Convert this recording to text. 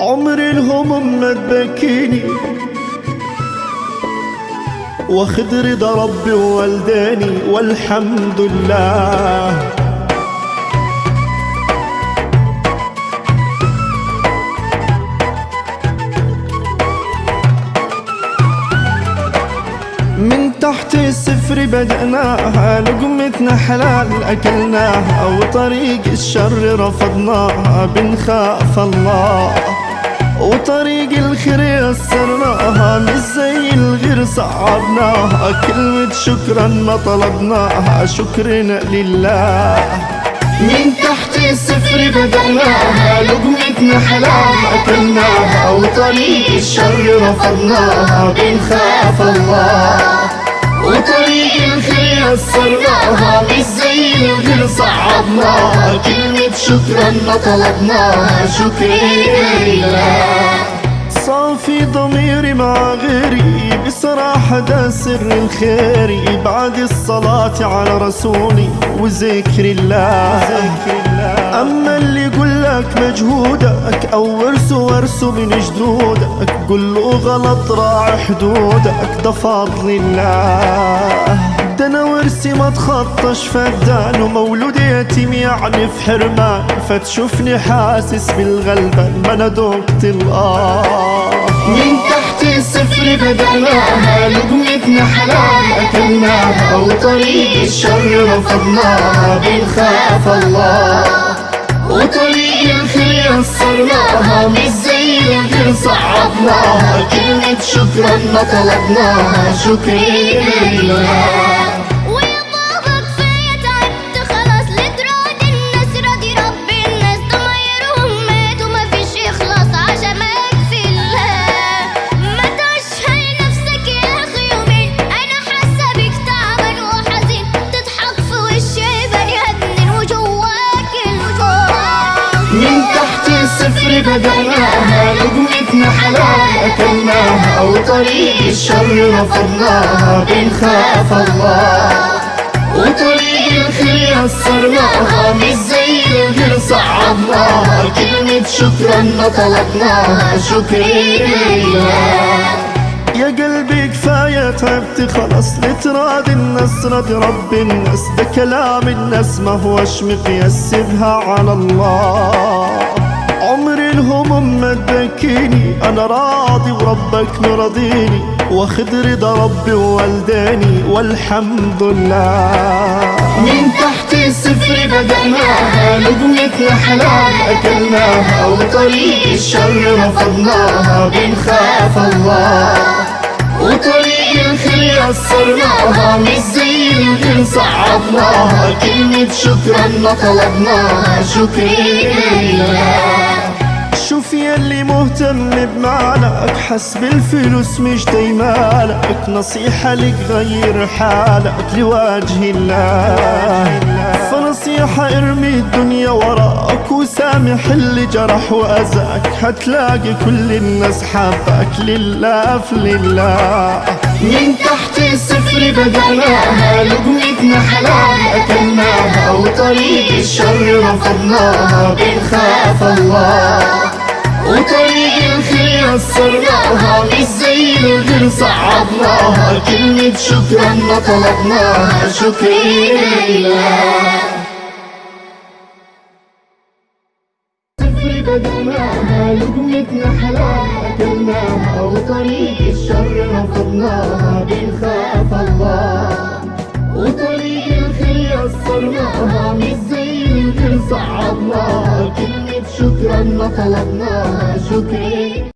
عمري الهموم ما تبكيني، واخد رضا ربي ووالداني والحمد لله. من تحت الصفر بدأناها، لقمتنا حلال أكلناها، وطريق الشر رفضناها بنخاف الله، وطريق الخير يسرناها مش زي الغير صعبناها. كلمة شكرا ما طلبناها، شكرنا لله. من تحت الصفر بدأناها، لقمتنا حلال أكلناها، وطريق الشر رفضناها بنخاف الله، وطريق الخير يسرناها مش زي الغير صعبناها. كلمة شكرا ما طلبناها، شكرا لله. صافي ضميري مع غيري، بصراحة ده سر الخير، بعد الصلاة على رسولي وذكر الله. أما اللي يقولك مجهودك أو ورثه من جدودك، قل له غلط راعي حدودك، ده فضل الله. ده أنا ورثي ما تخطش فدان، ومولود يتيم يعني في حرمان، فتشوفني حاسس بالغلبان ما أنا دقت الآه. من تحت الصفر بدأناها، لقمتنا حلال أكلناها، وطريق الشر رفضناها بنخاف الله، وطريق الخير يسرناها مش زي الغير صعبناها. كلمة شكرا ما طلبناها، شكرا لله. من تحت الصفر بدأناها، لقمتنا حلال أكلناها، وطريق الشر رفضناها بنخاف الله، وطريق الخير يسرناها مش زي الغير صعبناها. كلمة شكرا ما طلبناها، شكرا لله. يا قلبي كفاية تعبت خلاص، لتراضي الناس راضي رب الناس، ده كلام الناس ما هوش مقياس، سيبها على الله. عمري الهموم ما تبكيني، أنا راضي وربك مرضيني، واخد رضا ربي ووالداني والحمد لله. من تحت الصفر بدأناها، لقمتنا حلال أكلناها، وطريق الشر رفضناها بنخاف الله، وطريق الخير يسرناها مش زي الغير صعبناها. كلمة شكرا ما طلبناها، شكرا لله. شوف ياللي مهتم بمالك، حسب الفلوس مش دايمالك، نصيحة لك غير حالك لوجه الله. فنصيحة ارمي الدنيا وراك، وسامح اللي جرح وأذاك، هتلاقي كل الناس حبك لله في لله. من تحت الصفر بدأناها، لقمتنا حلال أكلناها، وطريق الشر رفضناها بنخاف الله، وطريق الخير يسرناها مش زي الغير صعبناها. كلمة شكرا ما طلبناها، شكرا لله. صفر بدأناها، لقمتنا حلال أكلناها، وطريق الشر رفضناها بنخاف الله، وطريق الخير يسرناها مش زي الغير صعبناها. كلمة شكرا ما طلبناها، شكرا.